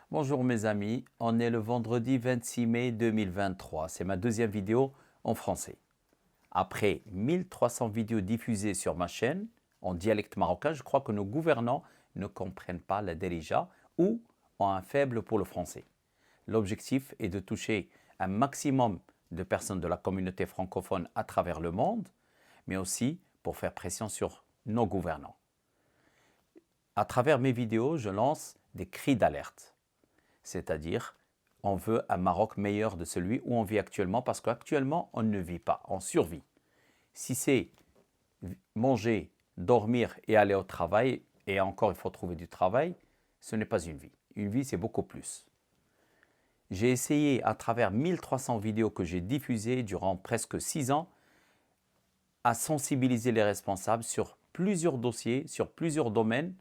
Bonjour mes amis, on est le vendredi 26 mai 2023, c'est ma deuxième vidéo en français. Après 1300 vidéos diffusées sur ma chaîne en dialecte marocain, je crois que nos gouvernants ne comprennent pas la Darija ou ont un faible pour le français. L'objectif est de toucher un maximum de personnes de la communauté francophone à travers le monde, mais aussi pour faire pression sur nos gouvernants. À travers mes vidéos, je lance des cris d'alerte. C'est-à-dire, on veut un Maroc meilleur de celui où on vit actuellement, parce qu'actuellement, on ne vit pas, on survit. Si c'est manger, dormir et aller au travail, et encore il faut trouver du travail, ce n'est pas une vie. Une vie, c'est beaucoup plus. J'ai essayé, à travers 1300 vidéos que j'ai diffusées durant presque 6 ans, à sensibiliser les responsables sur plusieurs dossiers, sur plusieurs domaines,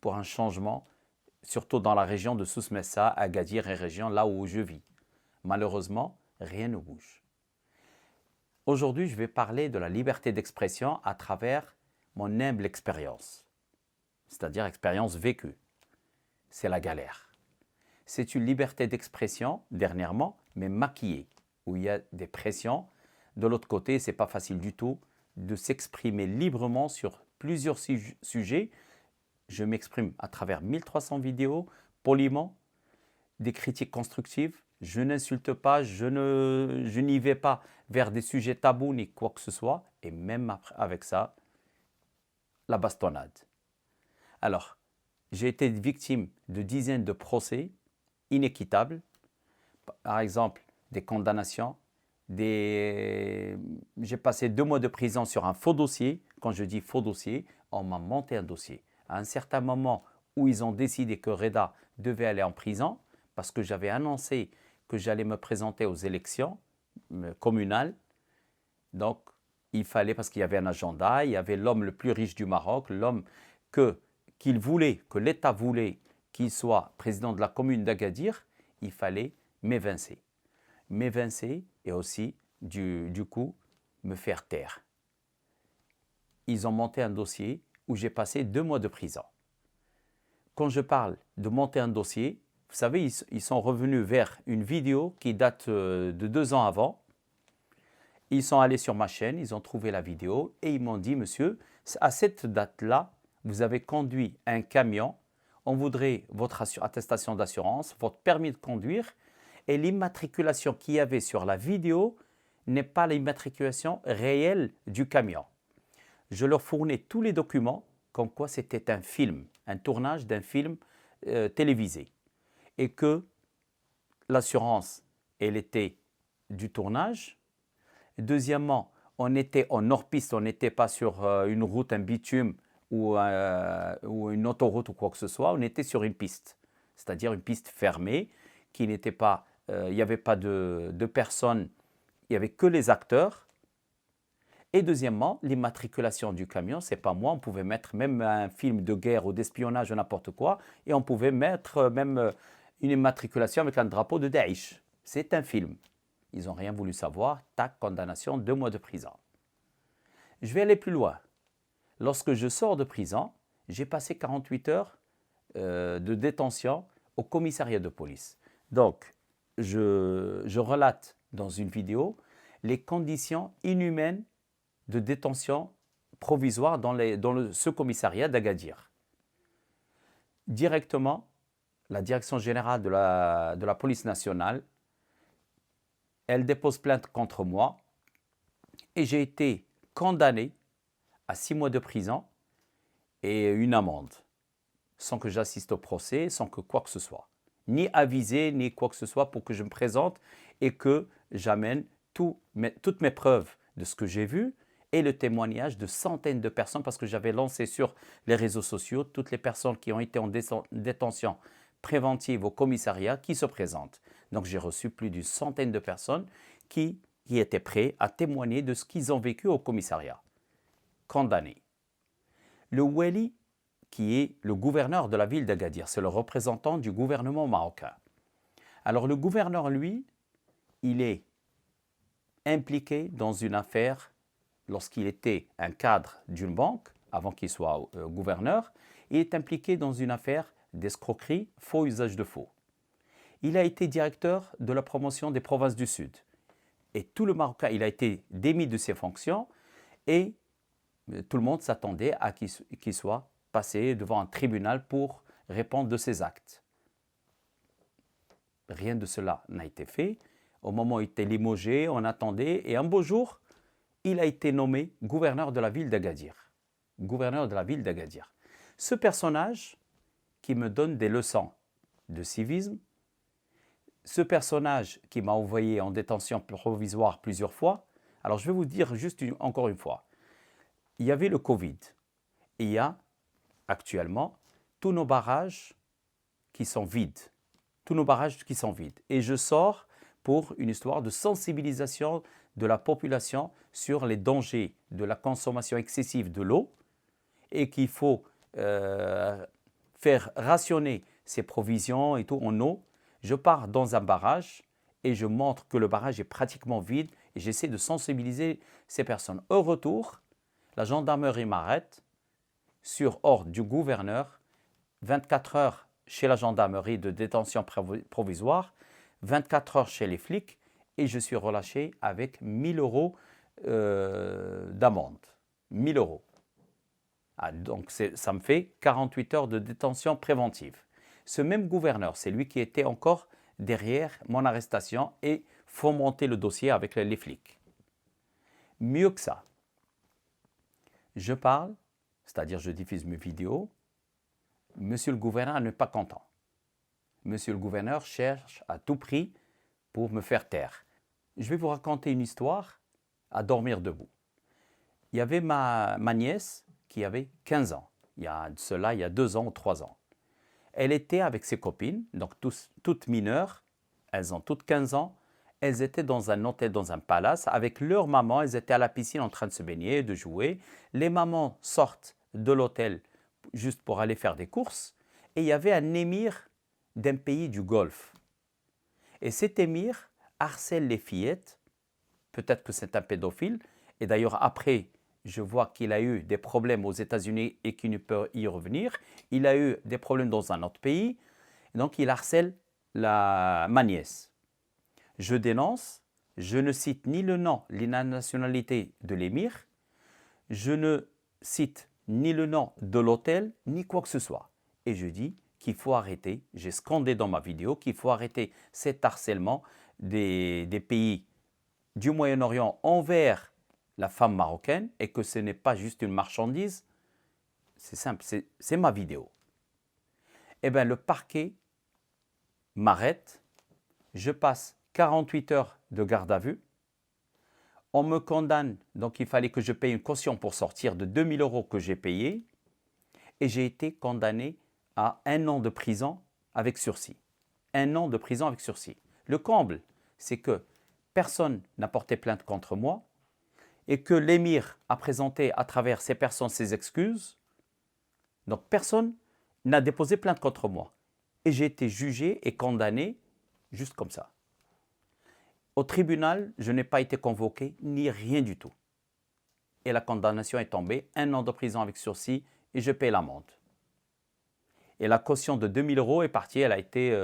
pour un changement surtout dans la région de Souss-Messa, Agadir et région là où je vis. Malheureusement, rien ne bouge. Aujourd'hui, je vais parler de la liberté d'expression à travers mon humble expérience, c'est-à-dire expérience vécue. C'est la galère. C'est une liberté d'expression, dernièrement, mais maquillée, où il y a des pressions. De l'autre côté, ce n'est pas facile du tout de s'exprimer librement sur plusieurs sujets. Je m'exprime à travers 1300 vidéos, poliment, des critiques constructives. Je n'insulte pas, je n'y vais pas vers des sujets tabous ni quoi que ce soit. Et même avec ça, la bastonnade. Alors, j'ai été victime de dizaines de procès inéquitables. Par exemple, des condamnations. J'ai passé 2 mois de prison sur un faux dossier. Quand je dis faux dossier, on m'a monté un dossier. À un certain moment où ils ont décidé que Reda devait aller en prison, parce que j'avais annoncé que j'allais me présenter aux élections communales. Donc, il fallait, parce qu'il y avait un agenda, il y avait l'homme le plus riche du Maroc, l'homme qu'il voulait, que l'État voulait qu'il soit président de la commune d'Agadir, il fallait m'évincer. M'évincer et aussi, du coup, me faire taire. Ils ont monté un dossier où j'ai passé 2 mois de prison. Quand je parle de monter un dossier, vous savez, ils sont revenus vers une vidéo qui date de 2 ans avant. Ils sont allés sur ma chaîne, ils ont trouvé la vidéo et ils m'ont dit, monsieur, à cette date-là, vous avez conduit un camion, on voudrait votre attestation d'assurance, votre permis de conduire, et l'immatriculation qu'il y avait sur la vidéo n'est pas l'immatriculation réelle du camion. Je leur fournis tous les documents comme quoi c'était un film, un tournage d'un film télévisé. Et que l'assurance, elle était du tournage. Deuxièmement, on était en hors-piste, on n'était pas sur une route, un bitume ou une autoroute ou quoi que ce soit, on était sur une piste, c'est-à-dire une piste fermée, qui n'était pas, il n'y avait pas de personnes, il n'y avait que les acteurs. Et deuxièmement, l'immatriculation du camion, ce n'est pas moi, on pouvait mettre même un film de guerre ou d'espionnage ou n'importe quoi, et on pouvait mettre même une immatriculation avec un drapeau de Daesh. C'est un film. Ils n'ont rien voulu savoir, tac, condamnation, 2 mois de prison. Je vais aller plus loin. Lorsque je sors de prison, j'ai passé 48 heures de détention au commissariat de police. Donc, je relate dans une vidéo les conditions inhumaines de détention provisoire dans ce commissariat d'Agadir. Directement, la direction générale de la police nationale, elle dépose plainte contre moi et j'ai été condamné à 6 mois de prison et une amende, sans que j'assiste au procès, sans que quoi que ce soit. Ni avisé, ni quoi que ce soit pour que je me présente et que j'amène toutes mes preuves de ce que j'ai vu et le témoignage de centaines de personnes, parce que j'avais lancé sur les réseaux sociaux toutes les personnes qui ont été en détention préventive au commissariat qui se présentent. Donc j'ai reçu plus d'une centaine de personnes qui étaient prêtes à témoigner de ce qu'ils ont vécu au commissariat. Condamnés. Le Wali, qui est le gouverneur de la ville d'Agadir, c'est le représentant du gouvernement marocain. Alors le gouverneur, lui, il est impliqué dans une affaire lorsqu'il était un cadre d'une banque, avant qu'il soit gouverneur. Il est impliqué dans une affaire d'escroquerie, faux usage de faux. il a été directeur de la promotion des provinces du Sud. Et tout le Marocain, il a été démis de ses fonctions et tout le monde s'attendait à qu'il soit passé devant un tribunal pour répondre de ses actes. Rien de cela n'a été fait. Au moment où il était limogé, on attendait et un beau jour, il a été nommé gouverneur de la ville d'Agadir. Gouverneur de la ville d'Agadir. Ce personnage qui me donne des leçons de civisme, ce personnage qui m'a envoyé en détention provisoire plusieurs fois, alors je vais vous dire juste encore une fois, il y avait le Covid. Et il y a actuellement tous nos barrages qui sont vides. Tous nos barrages qui sont vides. Et je sors pour une histoire de sensibilisation de la population sur les dangers de la consommation excessive de l'eau et qu'il faut faire rationner ses provisions et tout en eau. Je pars dans un barrage et je montre que le barrage est pratiquement vide et j'essaie de sensibiliser ces personnes. Au retour, la gendarmerie m'arrête sur ordre du gouverneur, 24 heures chez la gendarmerie de détention provisoire, 24 heures chez les flics et je suis relâché avec 1000 euros d'amende. 1000 euros. Ah, donc ça me fait 48 heures de détention préventive. Ce même gouverneur, c'est lui qui était encore derrière mon arrestation et fomenter le dossier avec les flics. Mieux que ça, je parle, c'est-à-dire je diffuse mes vidéos, monsieur le gouverneur n'est pas content. Monsieur le gouverneur cherche à tout prix pour me faire taire. Je vais vous raconter une histoire à dormir debout. Il y avait ma nièce qui avait 15 ans. Il y a 2 ans ou 3 ans. Elle était avec ses copines, donc toutes mineures, elles ont toutes 15 ans. Elles étaient dans un hôtel, dans un palace, avec leur maman. Elles étaient à la piscine en train de se baigner, de jouer. Les mamans sortent de l'hôtel juste pour aller faire des courses. Et il y avait un émir d'un pays du Golfe. Et cet émir harcèle les fillettes. Peut-être que c'est un pédophile. Et d'ailleurs, après, je vois qu'il a eu des problèmes aux États-Unis et qu'il ne peut y revenir. Il a eu des problèmes dans un autre pays. Donc, il harcèle ma nièce. Je dénonce, je ne cite ni le nom ni la nationalité de l'émir, je ne cite ni le nom de l'hôtel, ni quoi que ce soit. Et je dis qu'il faut arrêter, j'ai scandé dans ma vidéo, qu'il faut arrêter cet harcèlement des pays du Moyen-Orient envers la femme marocaine et que ce n'est pas juste une marchandise. C'est simple, c'est ma vidéo. Eh bien, le parquet m'arrête, je passe 48 heures de garde à vue. On me condamne, donc il fallait que je paye une caution pour sortir de 2000 euros que j'ai payé. Et j'ai été condamné à 1 an de prison avec sursis. 1 an de prison avec sursis. Le comble, c'est que personne n'a porté plainte contre moi et que l'émir a présenté à travers ces personnes ses excuses. Donc personne n'a déposé plainte contre moi. Et j'ai été jugé et condamné juste comme ça. Au tribunal, je n'ai pas été convoqué, ni rien du tout. Et la condamnation est tombée, 1 an de prison avec sursis, et je paie l'amende. Et la caution de 2000 euros est partie, elle a été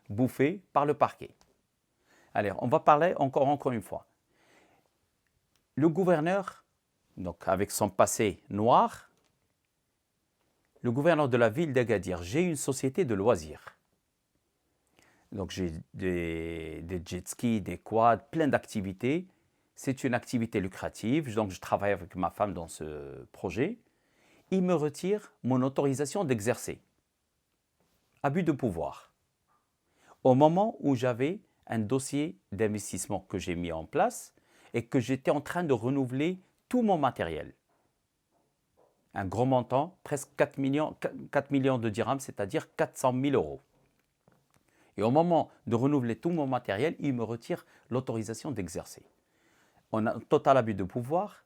bouffée par le parquet. Allez, on va parler encore une fois. Le gouverneur, donc avec son passé noir, le gouverneur de la ville d'Agadir, j'ai une société de loisirs. Donc j'ai des jet skis, des quads, plein d'activités. C'est une activité lucrative, donc je travaille avec ma femme dans ce projet. Il me retire mon autorisation d'exercer. Abus de pouvoir. Au moment où j'avais un dossier d'investissement que j'ai mis en place et que j'étais en train de renouveler tout mon matériel. Un gros montant, presque 4 millions de dirhams, c'est-à-dire 400 000 euros. Et au moment de renouveler tout mon matériel, il me retire l'autorisation d'exercer. On a un total abus de pouvoir.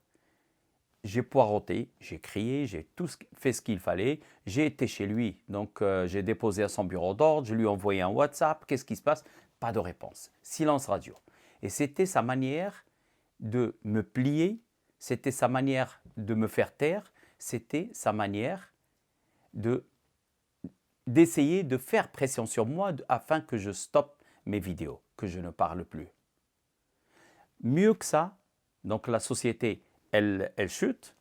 J'ai poireauté, j'ai crié, j'ai tout fait ce qu'il fallait. J'ai été chez lui, donc j'ai déposé à son bureau d'ordre, je lui ai envoyé un WhatsApp. Qu'est-ce qui se passe? Pas de réponse. Silence radio. Et c'était sa manière de me plier, c'était sa manière de me faire taire, c'était sa manière de d'essayer de faire pression sur moi afin que je stoppe mes vidéos, que je ne parle plus. Mieux que ça, donc la société, elle chute,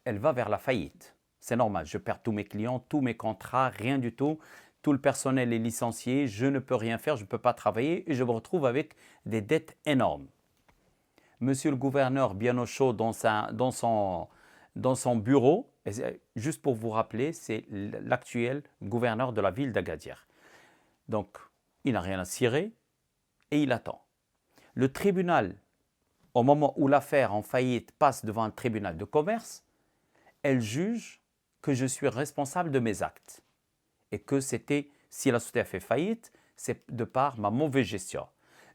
elle va vers la faillite. C'est normal, je perds tous mes clients, tous mes contrats, rien du tout. Tout le personnel est licencié, je ne peux rien faire, je ne peux pas travailler et je me retrouve avec des dettes énormes. Monsieur le gouverneur, bien au chaud dans son bureau, juste pour vous rappeler, c'est l'actuel gouverneur de la ville d'Agadir. Donc, il n'a rien à cirer et il attend. Le tribunal, au moment où l'affaire en faillite passe devant un tribunal de commerce, elle juge que je suis responsable de mes actes et que si la société a fait faillite, c'est de par ma mauvaise gestion.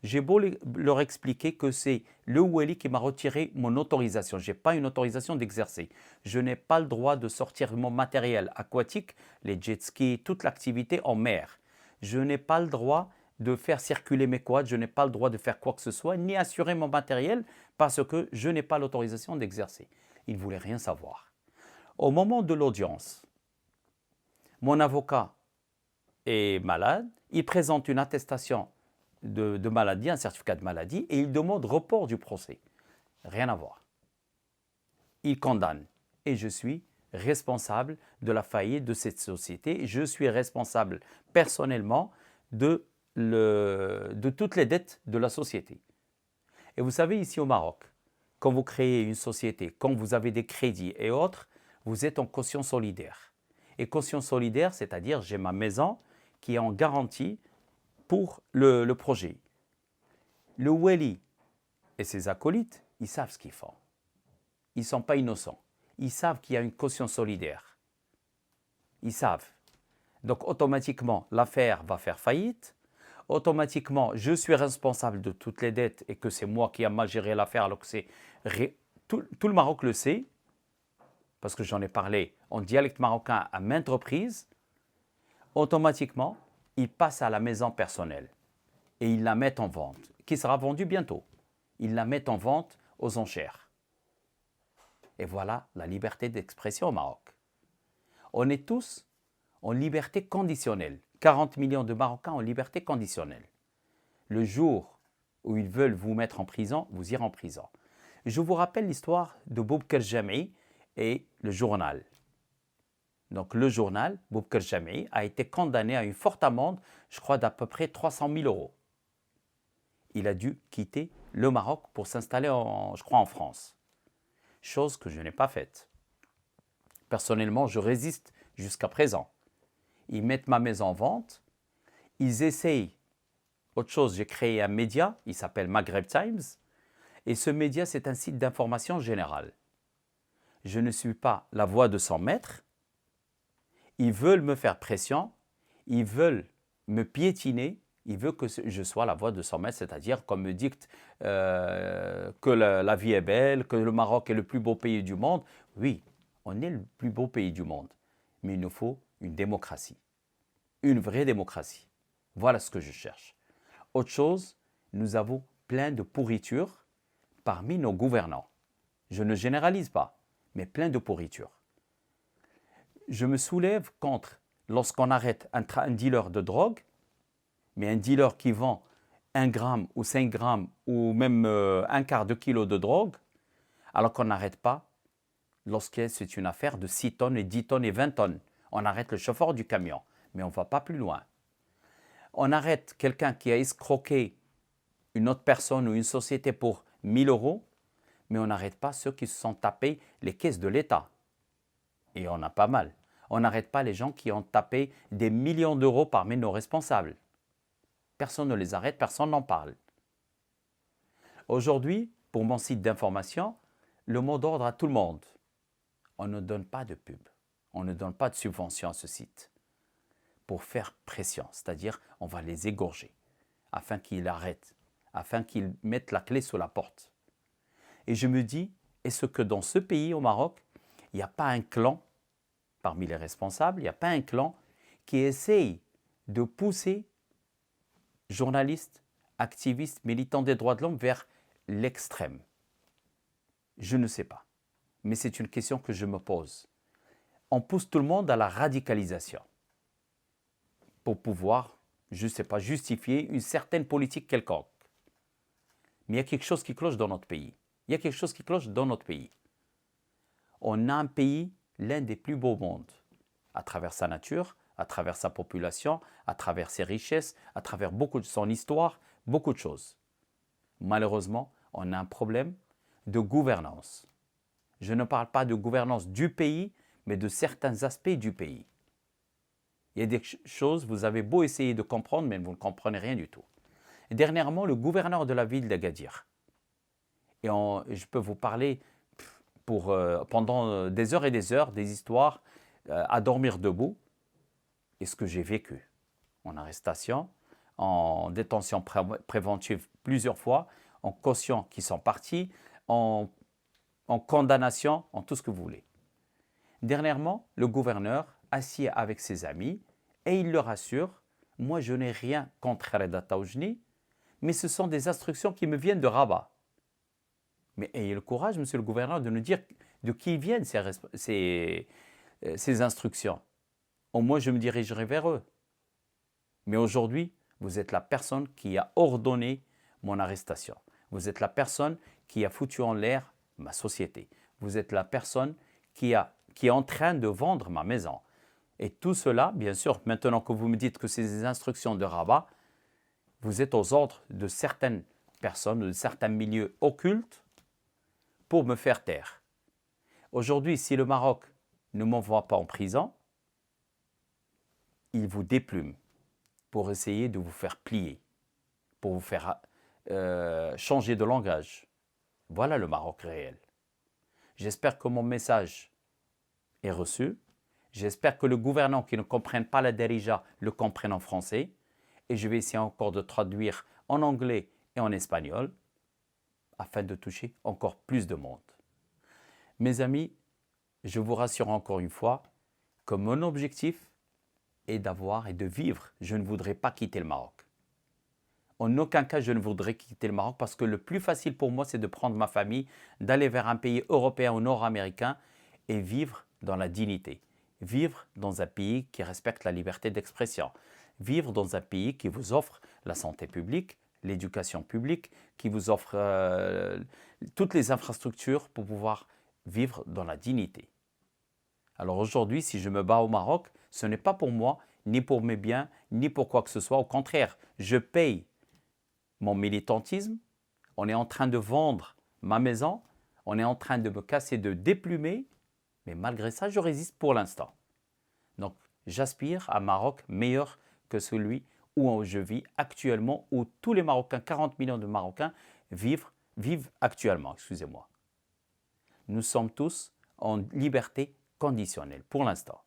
J'ai beau leur expliquer que c'est le Weli qui m'a retiré mon autorisation. Je n'ai pas une autorisation d'exercer. Je n'ai pas le droit de sortir mon matériel aquatique, les jet skis, toute l'activité en mer. Je n'ai pas le droit de faire circuler mes quads, je n'ai pas le droit de faire quoi que ce soit, ni assurer mon matériel parce que je n'ai pas l'autorisation d'exercer. Ils ne voulaient rien savoir. Au moment de l'audience, mon avocat est malade, il présente une attestation de maladie, un certificat de maladie, et il demande report du procès. Rien à voir. Il condamne. Et je suis responsable de la faillite de cette société. Je suis responsable personnellement de toutes les dettes de la société. Et vous savez, ici au Maroc, quand vous créez une société, quand vous avez des crédits et autres, vous êtes en caution solidaire. Et caution solidaire, c'est-à-dire j'ai ma maison qui est en garantie pour le projet. Le Weli et ses acolytes, ils savent ce qu'ils font. Ils ne sont pas innocents. Ils savent qu'il y a une caution solidaire. Ils savent. Donc automatiquement, l'affaire va faire faillite. Automatiquement, je suis responsable de toutes les dettes et que c'est moi qui ai mal géré l'affaire alors que tout le Maroc le sait, parce que j'en ai parlé en dialecte marocain à maintes reprises. Automatiquement, ils passent à la maison personnelle et ils la mettent en vente, qui sera vendue bientôt. Ils la mettent en vente aux enchères. Et voilà la liberté d'expression au Maroc. On est tous en liberté conditionnelle. 40 millions de Marocains en liberté conditionnelle. Le jour où ils veulent vous mettre en prison, vous irez en prison. Je vous rappelle l'histoire de Boubkir Jam'i et le journal. Donc le journal, Boubkir Jam'i, a été condamné à une forte amende, je crois d'à peu près 300 000 euros. Il a dû quitter le Maroc pour s'installer, je crois, en France. Chose que je n'ai pas faite. Personnellement, je résiste jusqu'à présent. Ils mettent ma maison en vente, ils essayent autre chose. J'ai créé un média, il s'appelle Maghreb Times, et ce média, c'est un site d'information générale. Je ne suis pas la voix de 100 maîtres. Ils veulent me faire pression, ils veulent me piétiner, ils veulent que je sois la voix de 100 mètres, c'est-à-dire qu'on me dicte que la vie est belle, que le Maroc est le plus beau pays du monde. Oui, on est le plus beau pays du monde, mais il nous faut une démocratie, une vraie démocratie. Voilà ce que je cherche. Autre chose, nous avons plein de pourriture parmi nos gouvernants. Je ne généralise pas, mais plein de pourriture. Je me soulève contre lorsqu'on arrête un dealer de drogue, mais un dealer qui vend 1 gramme ou 5 grammes ou même un quart de kilo de drogue, alors qu'on n'arrête pas lorsque c'est une affaire de 6 tonnes et 10 tonnes et 20 tonnes. On arrête le chauffeur du camion, mais on ne va pas plus loin. On arrête quelqu'un qui a escroqué une autre personne ou une société pour 1 000 euros, mais on n'arrête pas ceux qui se sont tapés les caisses de l'État. Et on a pas mal. On n'arrête pas les gens qui ont tapé des millions d'euros parmi nos responsables. Personne ne les arrête, personne n'en parle. Aujourd'hui, pour mon site d'information, le mot d'ordre à tout le monde. On ne donne pas de pub, on ne donne pas de subvention à ce site pour faire pression, c'est-à-dire on va les égorger afin qu'ils arrêtent, afin qu'ils mettent la clé sous la porte. Et je me dis, est-ce que dans ce pays, au Maroc, il n'y a pas un clan, parmi les responsables, il n'y a pas un clan qui essaye de pousser journalistes, activistes, militants des droits de l'homme vers l'extrême? Je ne sais pas, mais c'est une question que je me pose. On pousse tout le monde à la radicalisation. pour pouvoir, je ne sais pas, justifier une certaine politique quelconque. Mais il y a quelque chose qui cloche dans notre pays. Il y a quelque chose qui cloche dans notre pays. On a un pays, l'un des plus beaux au monde, à travers sa nature, à travers sa population, à travers ses richesses, à travers beaucoup de son histoire, beaucoup de choses. Malheureusement, on a un problème de gouvernance. Je ne parle pas de gouvernance du pays, mais de certains aspects du pays. Il y a des choses, vous avez beau essayer de comprendre, mais vous ne comprenez rien du tout. Et dernièrement, le gouverneur de la ville d'Agadir. Et je peux vous parler pendant des heures et des heures, des histoires à dormir debout. Et ce que j'ai vécu en arrestation, en détention préventive plusieurs fois, en caution qui sont partis, en condamnation, en tout ce que vous voulez. Dernièrement, le gouverneur assis avec ses amis et il leur assure, moi je n'ai rien contre Reda Taoujni, mais ce sont des instructions qui me viennent de Rabat. Mais ayez le courage, monsieur le gouverneur, de nous dire de qui viennent ces instructions. Au moins, je me dirigerai vers eux. Mais aujourd'hui, vous êtes la personne qui a ordonné mon arrestation. Vous êtes la personne qui a foutu en l'air ma société. Vous êtes la personne qui est en train de vendre ma maison. Et tout cela, bien sûr, maintenant que vous me dites que c'est des instructions de Rabat, vous êtes aux ordres de certaines personnes, de certains milieux occultes pour me faire taire. Aujourd'hui, si le Maroc ne m'envoie pas en prison, il vous déplume pour essayer de vous faire plier, pour vous faire changer de langage. Voilà le Maroc réel. J'espère que mon message est reçu. J'espère que le gouvernant qui ne comprenne pas la Darija le comprenne en français. Et je vais essayer encore de traduire en anglais et en espagnol afin de toucher encore plus de monde. Mes amis, je vous rassure encore une fois que mon objectif est d'avoir et de vivre. Je ne voudrais pas quitter le Maroc. En aucun cas, je ne voudrais quitter le Maroc parce que le plus facile pour moi, c'est de prendre ma famille, d'aller vers un pays européen ou nord-américain et vivre dans la dignité. Vivre dans un pays qui respecte la liberté d'expression. Vivre dans un pays qui vous offre la santé publique, l'éducation publique, qui vous offre toutes les infrastructures pour pouvoir vivre dans la dignité. Alors aujourd'hui, si je me bats au Maroc, ce n'est pas pour moi, ni pour mes biens, ni pour quoi que ce soit. Au contraire, je paye mon militantisme. On est en train de vendre ma maison. On est en train de me casser, de déplumer. Mais malgré ça, je résiste pour l'instant. Donc, j'aspire à un Maroc meilleur que celui où je vis actuellement, où tous les Marocains, 40 millions de Marocains, vivent actuellement. Excusez-moi. Nous sommes tous en liberté conditionnelle pour l'instant.